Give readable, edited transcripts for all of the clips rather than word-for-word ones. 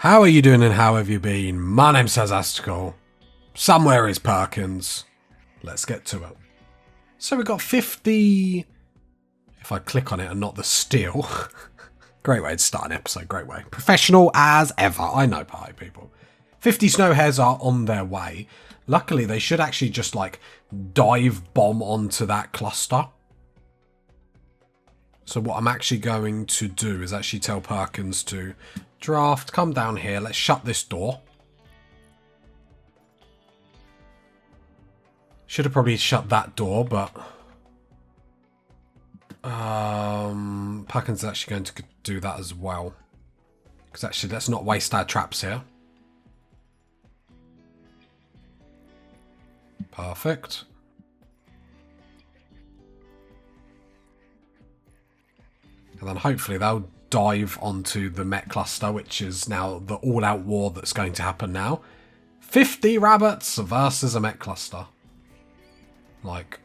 How are you doing and how have you been? My name's Sazastical. Somewhere is Perkins. Let's get to it. So we got 50... If I click on it and not the steel. Great way to start an episode, great way. Professional as ever. I know party people. 50 snow hares are on their way. Luckily, they should actually just like dive bomb onto that cluster. So what I'm actually going to do is actually tell Perkins to draft, come down here, let's shut this door. Should have probably shut that door, but Perkins is actually going to do that as well. Because actually, let's not waste our traps here. Perfect. And then hopefully they'll dive onto the Mech cluster, which is now the all-out war that's going to happen now. 50 rabbits versus a Mech cluster. Like,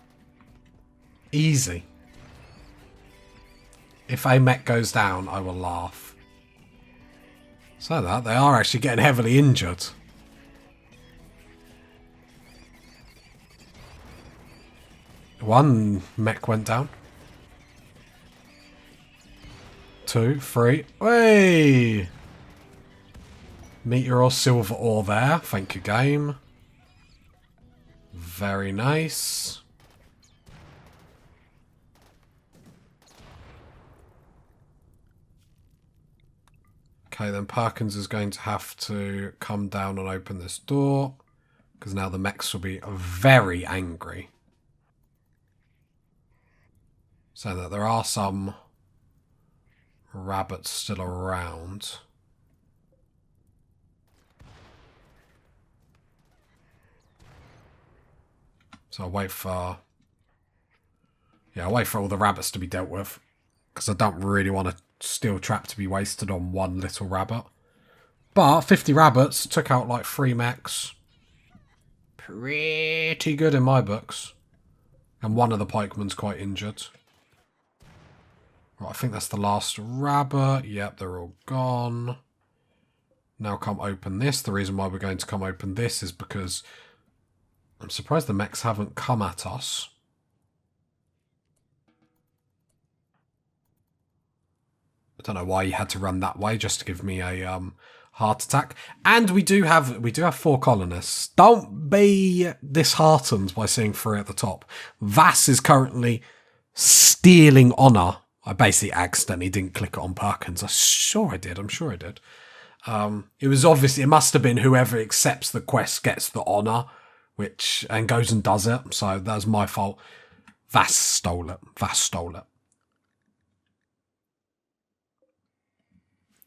easy. If a Mech goes down, I will laugh. So that, they are actually getting heavily injured. One Mech went down. 2, 3. Hey! Meteor or silver ore there. Thank you, game. Very nice. Okay, then Perkins is going to have to come down and open this door. Because now the mechs will be very angry. So that there are some rabbits still around. So I'll wait for... Yeah, I'll wait for all the rabbits to be dealt with. Because I don't really want a steel trap to be wasted on one little rabbit. But 50 rabbits took out like 3 mechs. Pretty good in my books. And one of the pikemen's quite injured. Right, I think that's the last rabbit. Yep, they're all gone. Now come open this. The reason why we're going to come open this is because I'm surprised the mechs haven't come at us. I don't know why you had to run that way just to give me a heart attack. And we do have 4 colonists. Don't be disheartened by seeing 3 at the top. Vass is currently stealing honour. I basically accidentally didn't click it on Perkins. I'm sure I did. It was obviously, it must have been whoever accepts the quest gets the honour, and goes and does it. So that was my fault. Vass stole it.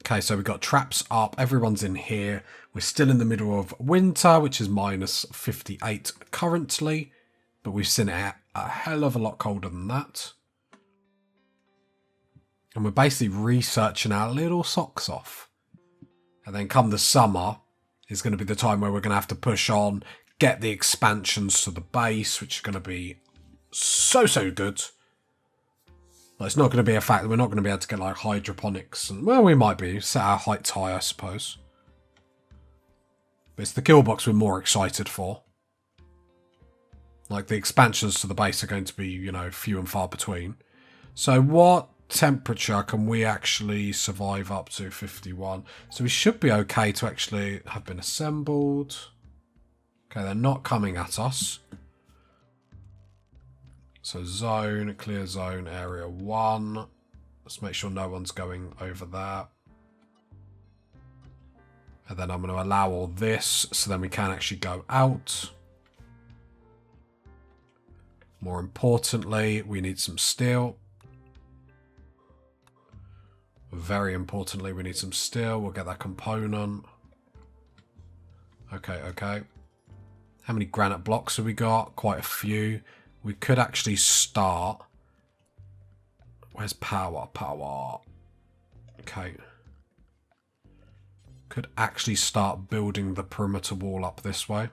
Okay, so we've got traps up. Everyone's in here. We're still in the middle of winter, which is minus 58 currently. But we've seen it a hell of a lot colder than that. And we're basically researching our little socks off. And then come the summer is going to be the time where we're going to have to push on, get the expansions to the base, which are going to be so good. Well, it's not going to be a fact that we're not going to be able to get like hydroponics. And, well, we might be. Set our heights high, I suppose. But it's the kill box we're more excited for. Like the expansions to the base are going to be, you know, few and far between. So what temperature can we actually survive up to? 51. So we should be okay to actually have been assembled. Okay, they're not coming at us. So zone, clear zone, area 1. Let's make sure no one's going over there. And then I'm going to allow all this so then we can actually go out. More importantly, we need some steel. Very importantly, we need some steel. We'll get that component. Okay. How many granite blocks have we got? Quite a few. We could actually start... Where's power? Okay. Could actually start building the perimeter wall up this way.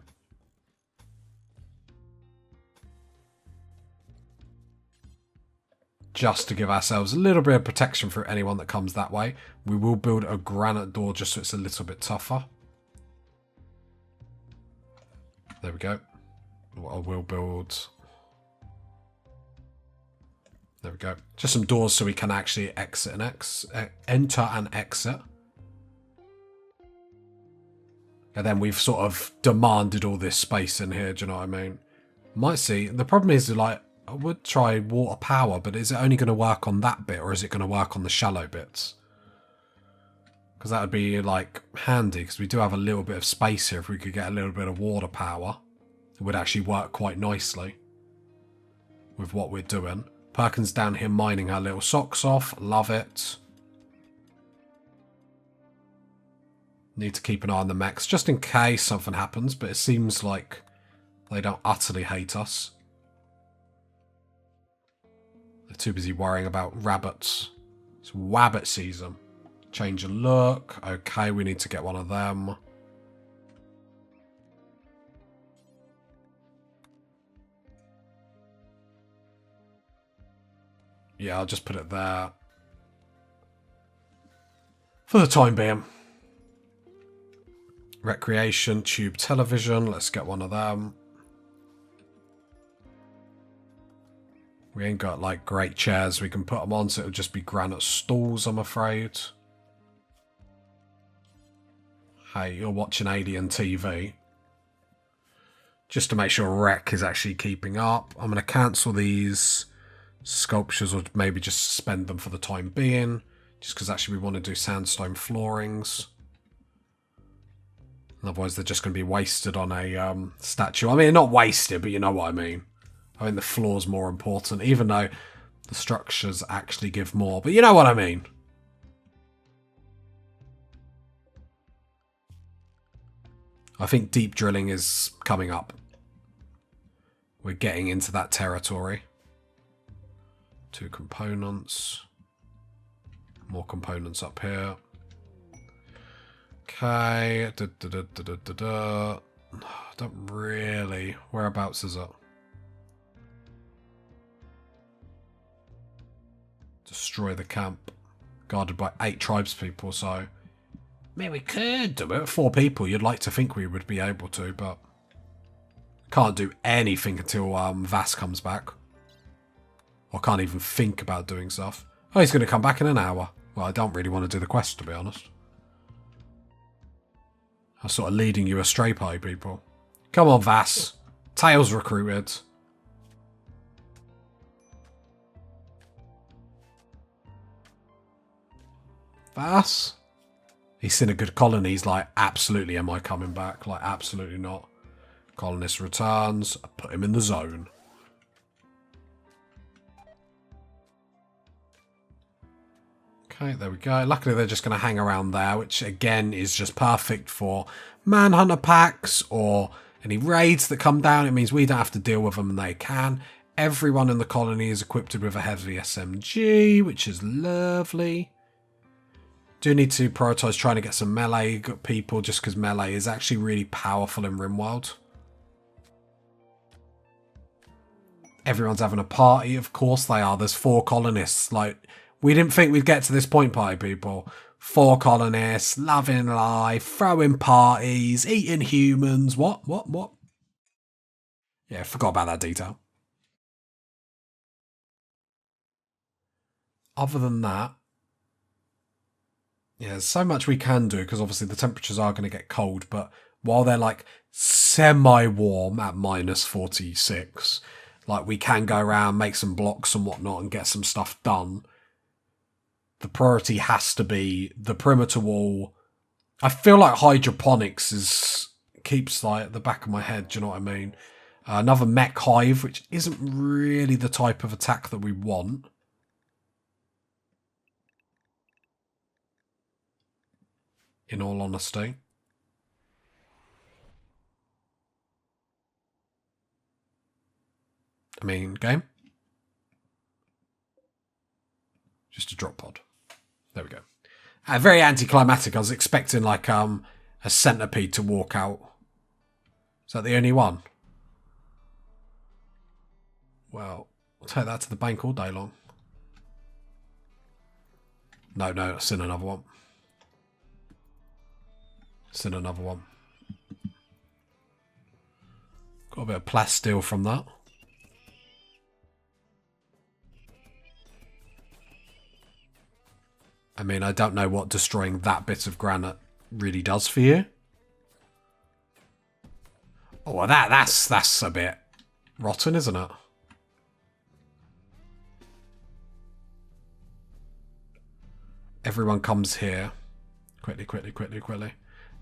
just to give ourselves a little bit of protection for anyone that comes that way. We will build a granite door just so it's a little bit tougher. There we go. What I will build... There we go. Just some doors so we can actually exit and enter and exit. And then we've sort of demanded all this space in here, do you know what I mean? Might see. The problem is, like, I would try water power, but is it only going to work on that bit, or is it going to work on the shallow bits? Because that would be, like, handy, because we do have a little bit of space here. If we could get a little bit of water power, it would actually work quite nicely with what we're doing. Perkins down here mining her little socks off. Love it. Need to keep an eye on the mechs, just in case something happens, but it seems like they don't utterly hate us. They're too busy worrying about rabbits. It's wabbit season. Change of look. Okay, we need to get one of them. Yeah, I'll just put it there. For the time being. Recreation, tube television. Let's get one of them. We ain't got, like, great chairs we can put them on, so it'll just be granite stools, I'm afraid. Hey, you're watching Alien TV. Just to make sure Rec is actually keeping up. I'm going to cancel these sculptures, or maybe just suspend them for the time being. Just because actually we want to do sandstone floorings. Otherwise they're just going to be wasted on a statue. I mean, not wasted, but you know what I mean. I mean, the floor's more important, even though the structures actually give more. But you know what I mean. I think deep drilling is coming up. We're getting into that territory. 2 components. More components up here. Okay. Don't really. Whereabouts is it? Destroy the camp. Guarded by 8 tribespeople, so... I mean, we could do it. 4 people, you'd like to think we would be able to, but... Can't do anything until Vass comes back. I can't even think about doing stuff. Oh, he's going to come back in an hour. Well, I don't really want to do the quest, to be honest. I'm sort of leading you astray, pie people. Come on, Vass. Tails recruited. Vass? He's seen a good colony. He's like, absolutely, am I coming back? Like, absolutely not. Colonist returns. I put him in the zone. Okay, there we go. Luckily, they're just going to hang around there, which, again, is just perfect for manhunter packs or any raids that come down. It means we don't have to deal with them and they can. Everyone in the colony is equipped with a heavy SMG, which is lovely. Do need to prioritise trying to get some melee people, just because melee is actually really powerful in Rimworld. Everyone's having a party, of course they are. There's 4 colonists. Like, we didn't think we'd get to this point, party people. 4 colonists, loving life, throwing parties, eating humans. What? Yeah, forgot about that detail. Other than that, yeah, there's so much we can do, because obviously the temperatures are going to get cold, but while they're like semi-warm at -46, like we can go around, make some blocks and whatnot and get some stuff done. The priority has to be the perimeter wall. I feel like hydroponics keeps like at the back of my head, do you know what I mean? Another mech hive, which isn't really the type of attack that we want. In all honesty. I mean, game. Just a drop pod. There we go. Very anticlimactic. I was expecting like a centipede to walk out. Is that the only one? Well, I'll take that to the bank all day long. No, it's in another one. It's in another one. Got a bit of plasteel from that. I mean, I don't know what destroying that bit of granite really does for you. Oh, well, that's a bit rotten, isn't it? Everyone comes here. Quickly.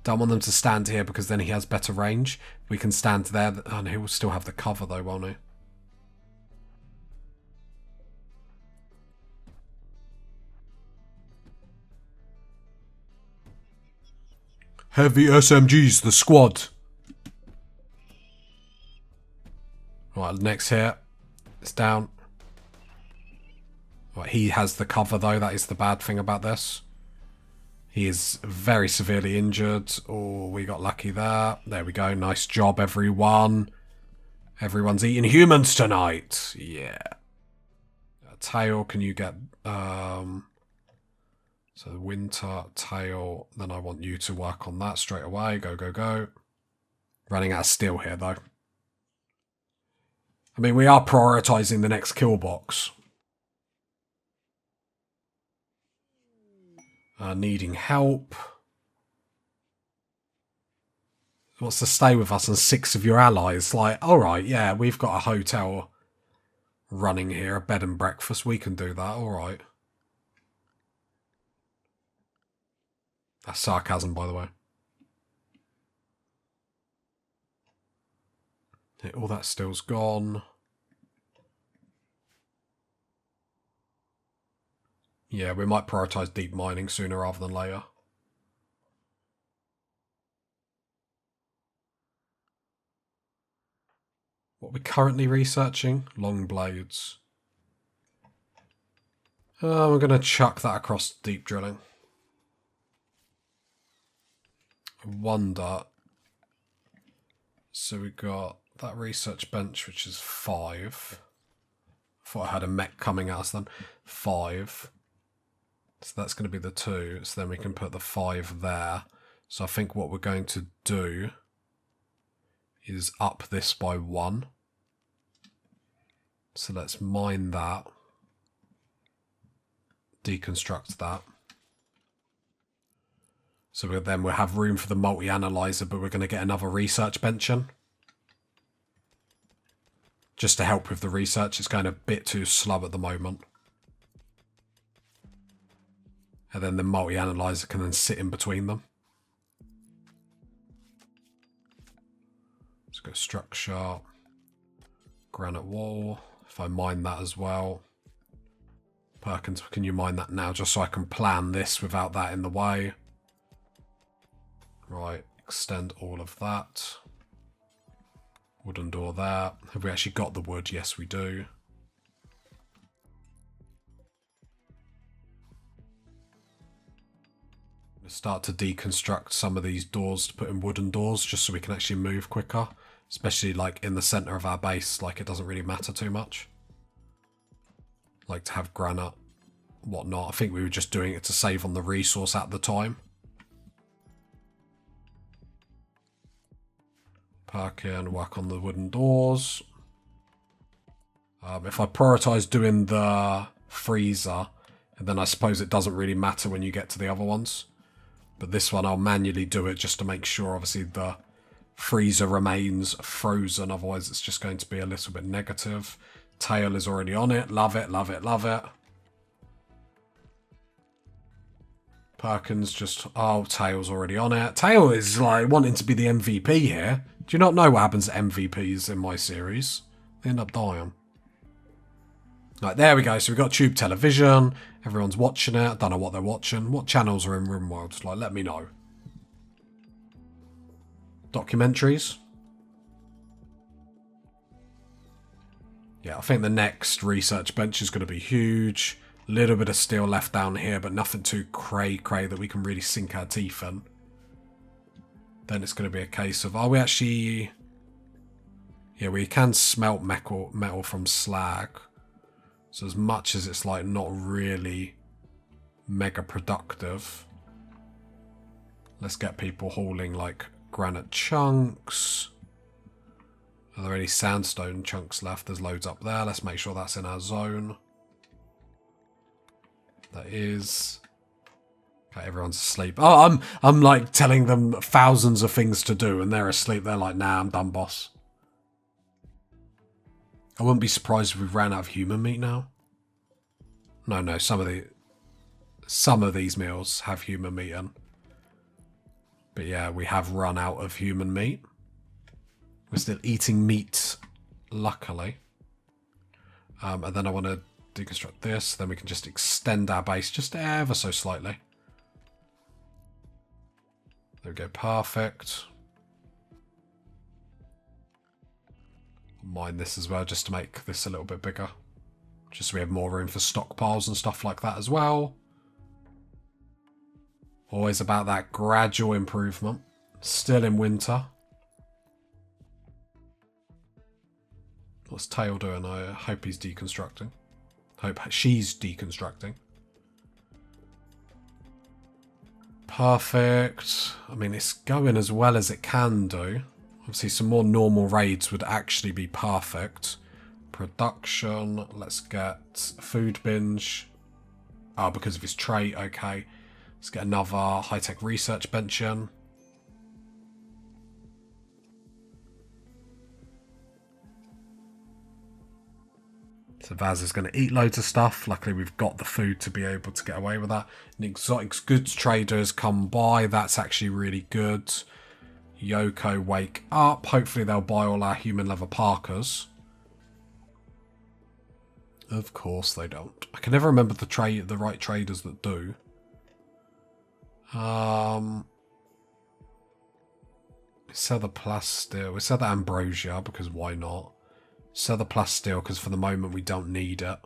Don't want them to stand here because then he has better range. We can stand there, and he will still have the cover though, won't he? Heavy SMGs, the squad. Right, next here. It's down. Right, he has the cover though, that is the bad thing about this. He is very severely injured. Oh, we got lucky there. There we go. Nice job, everyone. Everyone's eating humans tonight. Yeah. Tail, can you get... So winter, tail. Then I want you to work on that straight away. Go. Running out of steel here, though. I mean, we are prioritising the next kill box. Needing help. Wants to stay with us and 6 of your allies. Like, alright, yeah, we've got a hotel running here, a bed and breakfast. We can do that, alright. That's sarcasm, by the way. Yeah, all that steel's gone. Yeah, we might prioritise deep mining sooner rather than later. What we're currently researching? Long blades. We're going to chuck that across deep drilling. I wonder. So we got that research bench, which is 5. Thought I had a mech coming at us then. 5. So that's going to be the 2. So then we can put the 5 there. So I think what we're going to do is up this by 1. So let's mine that. Deconstruct that. So then we'll have room for the multi-analyzer, but we're going to get another research bench in. Just to help with the research. It's going a bit too slow at the moment. And then the multi-analyzer can then sit in between them. Let's go structure. Granite wall. If I mine that as well. Perkins, can you mine that now just so I can plan this without that in the way? Right, extend all of that. Wooden door there. Have we actually got the wood? Yes, we do. Start to deconstruct some of these doors to put in wooden doors just so we can actually move quicker. Especially like in the centre of our base, like it doesn't really matter too much. Like to have granite, whatnot. I think we were just doing it to save on the resource at the time. Park in, work on the wooden doors. If I prioritise doing the freezer, and then I suppose it doesn't really matter when you get to the other ones. But this one I'll manually do it just to make sure obviously the freezer remains frozen, otherwise it's just going to be a little bit negative. Tail is already on it. Love it. Perkins just... Oh, Tail's already on it. Tail is like wanting to be the MVP here. Do you not know what happens to MVPs in my series? They end up dying. Right, there we go. So we've got tube television. Everyone's watching it. I don't know what they're watching. What channels are in Rimworld? Like, let me know. Documentaries. Yeah, I think the next research bench is going to be huge. A little bit of steel left down here, but nothing too cray that we can really sink our teeth in. Then it's going to be a case of, are we actually... Yeah, we can smelt metal from slag. So as much as it's like not really mega productive. Let's get people hauling like granite chunks. Are there any sandstone chunks left? There's loads up there. Let's make sure that's in our zone. That is. Okay, everyone's asleep. Oh, I'm like telling them thousands of things to do and they're asleep. They're like, nah, I'm done, boss. I wouldn't be surprised if we ran out of human meat now. No, some of these meals have human meat in. But yeah, we have run out of human meat. We're still eating meat, luckily. And then I want to deconstruct this. Then we can just extend our base just ever so slightly. There we go, perfect. Mine this as well, just to make this a little bit bigger. Just so we have more room for stockpiles and stuff like that as well. Always about that gradual improvement. Still in winter. What's Tail doing? I hope he's deconstructing. Hope she's deconstructing. Perfect. I mean, it's going as well as it can do. Obviously, some more normal raids would actually be perfect. Production. Let's get food binge. Oh, because of his trait. Okay. Let's get another high-tech research bench in. So Vaz is going to eat loads of stuff. Luckily, we've got the food to be able to get away with that. And exotic goods traders come by. That's actually really good. Yoko wake up. Hopefully, they'll buy all our human leather parkas. Of course, they don't. I can never remember the right traders that do. We sell the plasteel. We sell the ambrosia because why not? Sell the plasteel because for the moment we don't need it.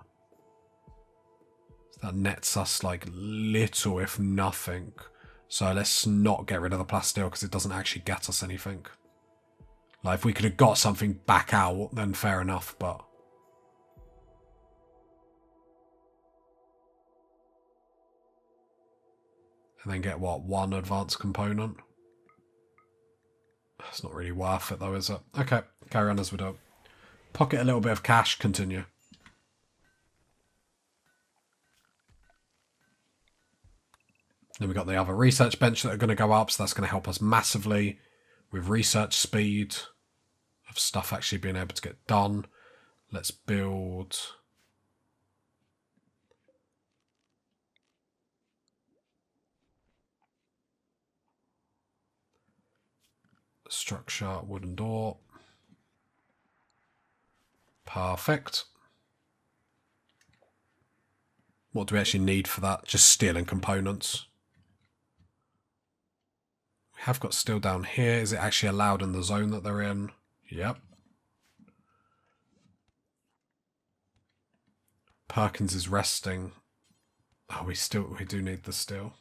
That nets us like little if nothing. So let's not get rid of the plasteel because it doesn't actually get us anything. Like if we could have got something back out, then fair enough, but... And then get what? One advanced component? That's not really worth it though, is it? Okay, carry on as we do. Pocket a little bit of cash, continue. Then we've got the other research bench that are going to go up, so that's going to help us massively with research speed of stuff actually being able to get done. Let's build... Structure, wooden door. Perfect. What do we actually need for that? Just steel and components. We have got steel down here. Is it actually allowed in the zone that they're in? Yep. Perkins is resting. Oh, we do need the steel.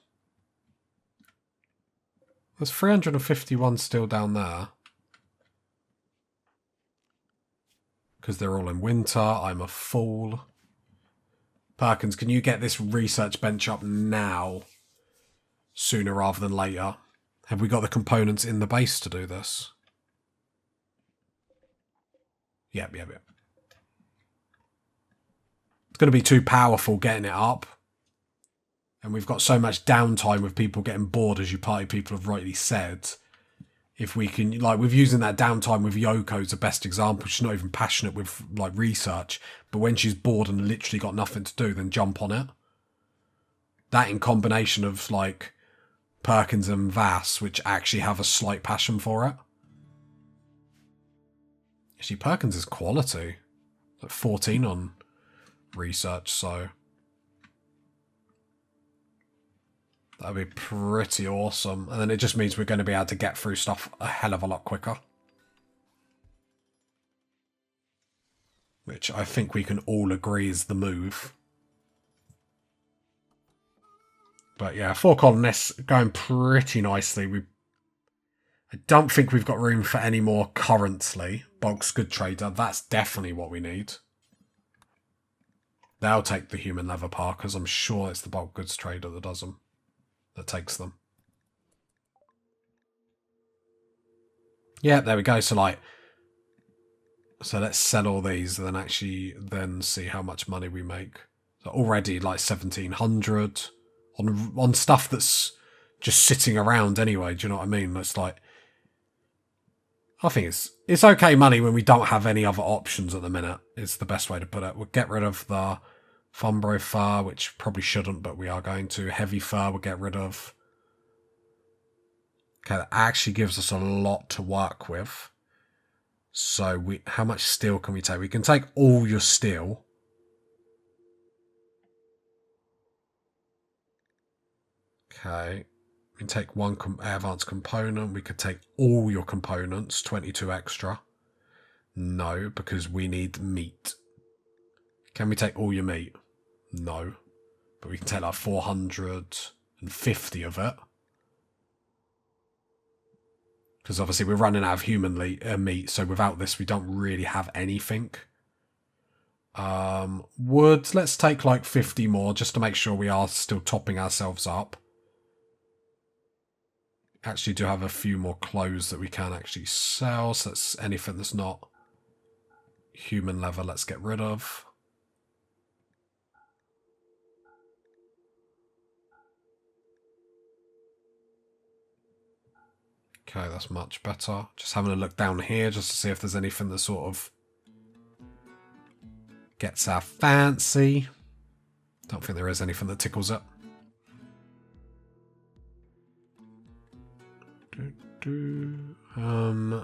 There's 351 steel down there. Because they're all in winter. I'm a fool. Perkins, can you get this research bench up now? Sooner rather than later. Have we got the components in the base to do this? Yep. It's going to be too powerful getting it up. And we've got so much downtime with people getting bored, as you party people have rightly said. If we can, like, with using that downtime with Yoko is the best example. She's not even passionate with, like, research. But when she's bored and literally got nothing to do, then jump on it. That in combination of, like, Perkins and Vass, which actually have a slight passion for it. Actually, Perkins is quality. Like 14 on research, so... That'd be pretty awesome. And then it just means we're going to be able to get through stuff a hell of a lot quicker. Which I think we can all agree is the move. But yeah, 4 colonists going pretty nicely. I don't think we've got room for any more currently. Bulk's good trader, that's definitely what we need. They'll take the human leather parkas. I'm sure it's the bulk goods trader that does them. That takes them. Yeah, there we go. So like, so let's sell all these and then actually then see how much money we make. So already like 1,700 on stuff that's just sitting around anyway. Do you know what I mean? It's like, I think it's okay money when we don't have any other options at the minute. It's the best way to put it. We'll get rid of the Fumbro fur, which probably shouldn't, but we are going to. Heavy fur we'll get rid of. Okay, that actually gives us a lot to work with. So how much steel can we take? We can take all your steel. Okay. We can take one advanced component. We could take all your components, 22 extra. No, because we need meat. Can we take all your meat? No. But we can take like 450 of it. Because obviously we're running out of human meat, so without this we don't really have anything. Wood, let's take like 50 more just to make sure we are still topping ourselves up. Actually do have a few more clothes that we can actually sell, so that's anything that's not human leather, let's get rid of. Okay, that's much better. Just having a look down here just to see if there's anything that sort of gets our fancy. Don't think there is anything that tickles it. I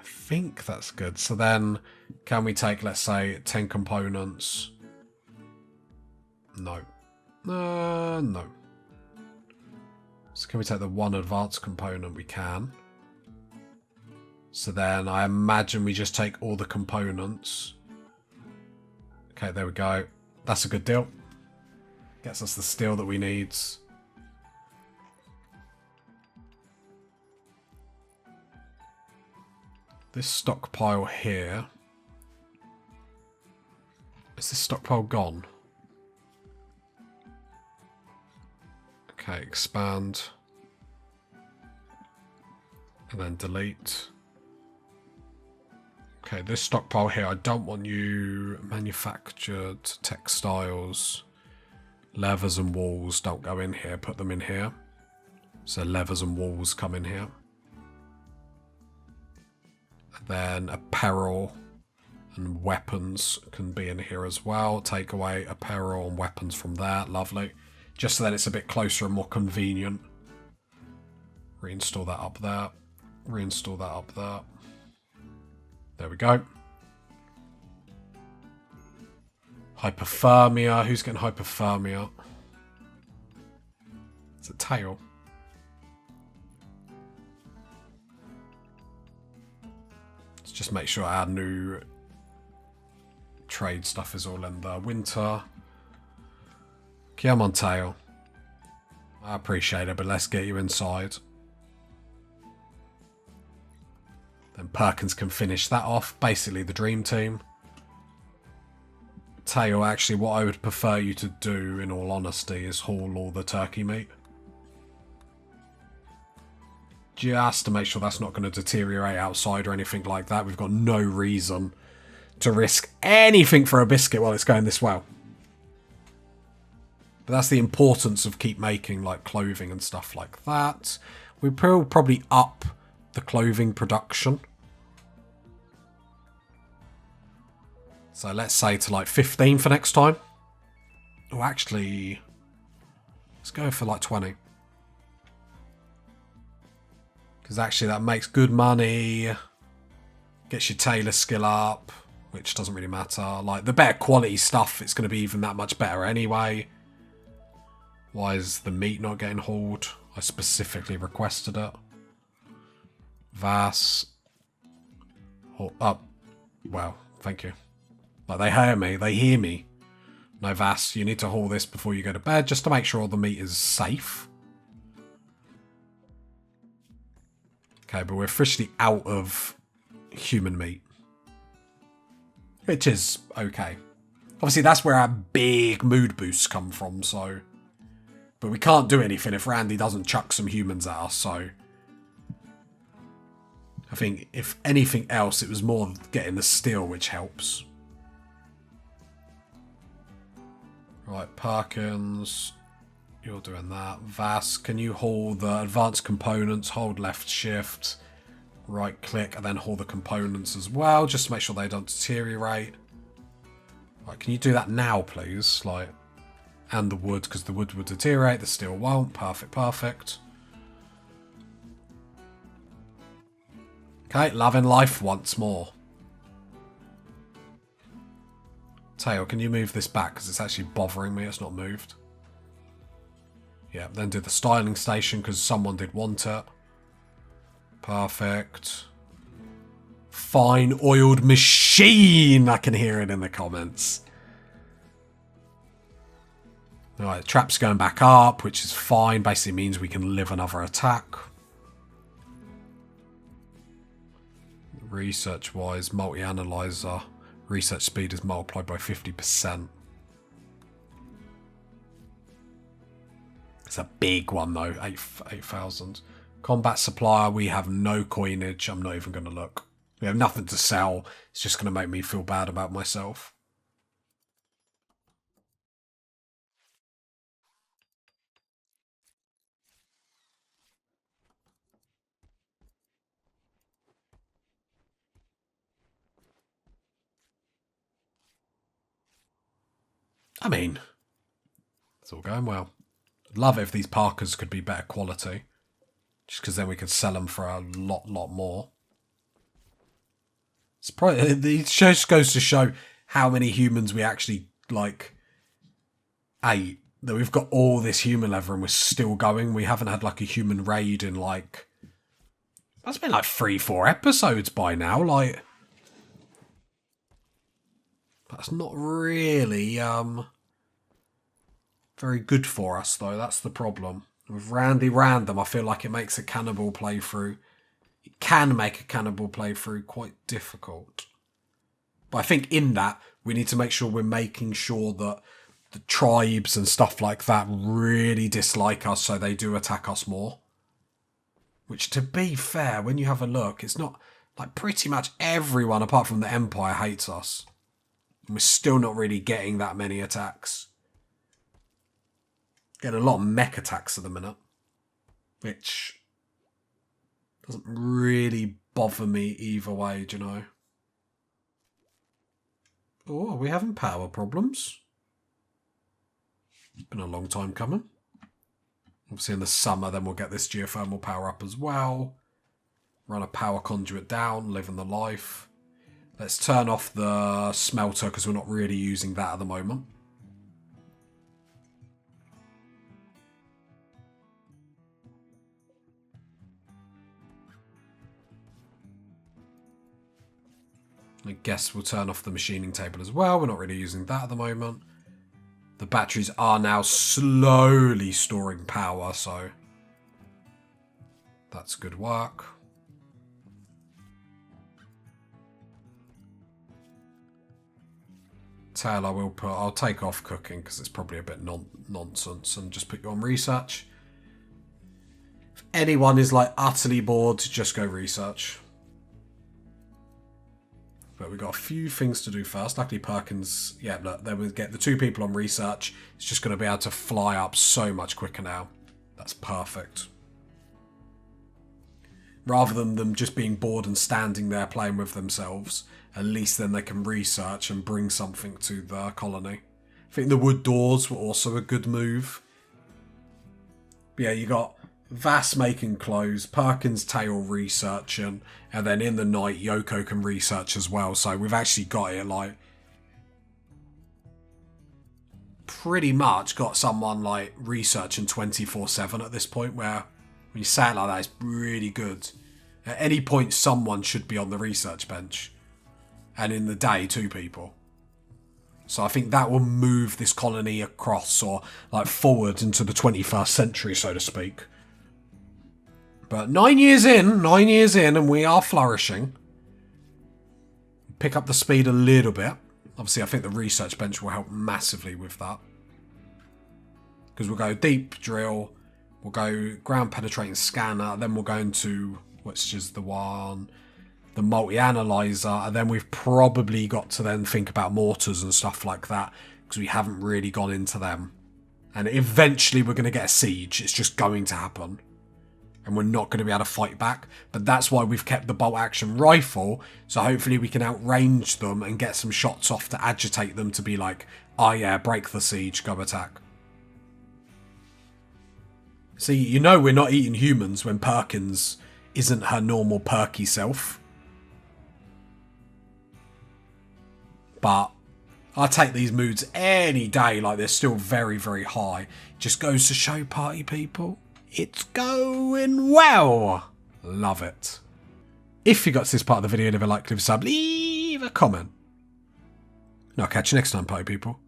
think that's good. So then, can we take, let's say, 10 components? No. No. So can we take the one advanced component? We can. So then I imagine we just take all the components. Okay, there we go. That's a good deal. Gets us the steel that we need. This stockpile here. Is this stockpile gone? Okay, expand. And then delete. Okay, this stockpile here, I don't want you manufactured textiles. Leathers and walls don't go in here, put them in here. So leathers and walls come in here. And then apparel and weapons can be in here as well. Take away apparel and weapons from there, lovely. Just so that it's a bit closer and more convenient. Reinstall that up there. Reinstall that up there. There we go. Hypothermia. Who's getting hypothermia? It's a tail. Let's just make sure our new trade stuff is all in there. Winter. Come on, tail. I appreciate it, but let's get you inside. Then Perkins can finish that off. Basically the dream team. Tail, actually, what I would prefer you to do, in all honesty, is haul all the turkey meat. Just to make sure that's not going to deteriorate outside or anything like that. We've got no reason to risk anything for a biscuit while it's going this well. But that's the importance of keep making like clothing and stuff like that. We will probably up the clothing production. So let's say to like 15 for next time. Oh, actually, let's go for like 20. Because actually that makes good money. Gets your tailor skill up, which doesn't really matter. Like the better quality stuff, it's going to be even that much better anyway. Why is the meat not getting hauled? I specifically requested it. Vass. Oh, well, thank you. Like, they hear me. They hear me. No, Vass, you need to haul this before you go to bed, just to make sure all the meat is safe. Okay, but we're officially out of human meat. Which is okay. Obviously, that's where our big mood boosts come from, so... But we can't do anything if Randy doesn't chuck some humans at us, so... I think, if anything else, it was more getting the steel which helps. Right, Perkins... You're doing that. Vass, can you haul the advanced components? Hold left shift, right click, and then haul the components as well, just to make sure they don't deteriorate. Right, can you do that now, please? Like, and the wood, because the wood would deteriorate, the steel won't. Perfect, perfect. Okay, loving life once more. Tail, can you move this back? Because it's actually bothering me. It's not moved. Yeah, then do the styling station because someone did want it. Perfect. Fine oiled machine. I can hear it in the comments. Alright, the trap's going back up, which is fine. Basically means we can live another attack. Research-wise, multi-analyzer. Research speed is multiplied by 50%. It's a big one though, 8,000. Combat supplier, we have no coinage. I'm not even going to look. We have nothing to sell. It's just going to make me feel bad about myself. I mean, it's all going well. I'd love it if these Parkers could be better quality. Just because then we could sell them for a lot more. It's probably, it just goes to show how many humans we actually, like, ate. That we've got all this human leather and we're still going. We haven't had, like, a human raid in, like... That's been, like, 3-4 episodes by now, like... That's not really, very good for us, though. That's the problem. With Randy Random, I feel like it makes a cannibal playthrough... It can make a cannibal playthrough quite difficult. But I think in that, we need to make sure we're making sure that the tribes and stuff like that really dislike us, so they do attack us more. Which, to be fair, when you have a look, it's not... Like, pretty much everyone, apart from the Empire, hates us. And we're still not really getting that many attacks. Getting a lot of mech attacks at the minute. Which doesn't really bother me either way, do you know? Oh, are we having power problems? It's been a long time coming. Obviously in the summer then we'll get this geothermal power up as well. Run a power conduit down, living the life. Let's turn off the smelter because we're not really using that at the moment. I guess we'll turn off the machining table as well. We're not really using that at the moment. The batteries are now slowly storing power, so that's good work. Tail, I'll take off cooking because it's probably a bit nonsense and just put you on research. If anyone is like utterly bored, just go research. But we've got a few things to do first. Luckily Perkins, yeah, look, then we get the 2 people on research. It's just going to be able to fly up so much quicker now. That's perfect. Rather than them just being bored and standing there playing with themselves, at least then they can research and bring something to the colony. I think the wood doors were also a good move. But yeah, you got Vass making clothes, Perkins Tail researching, and then in the night Yoko can research as well. So we've actually got it like pretty much got someone like researching 24/7 at this point, where when you say it like that, it's really good. At any point someone should be on the research bench. And in the day 2 people. So I think that will move this colony across or like forward into the 21st century, so to speak. But 9 years in, and we are flourishing. Pick up the speed a little bit. Obviously, I think the research bench will help massively with that. Because we'll go deep drill, we'll go ground penetrating scanner, then we'll go into, which is the one, the multi-analyzer, and then we've probably got to then think about mortars and stuff like that, because we haven't really gone into them. And eventually we're going to get a siege. It's just going to happen. And we're not going to be able to fight back. But that's why we've kept the bolt action rifle. So hopefully we can outrange them and get some shots off to agitate them to be like, oh yeah, break the siege, go attack. See, you know we're not eating humans when Perkins isn't her normal perky self. But I take these moods any day, like they're still very, very high. Just goes to show, party people, it's going well. Love it. If you got to this part of the video, leave a like, leave a sub, leave a comment. And I'll catch you next time, party people.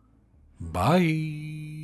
Bye.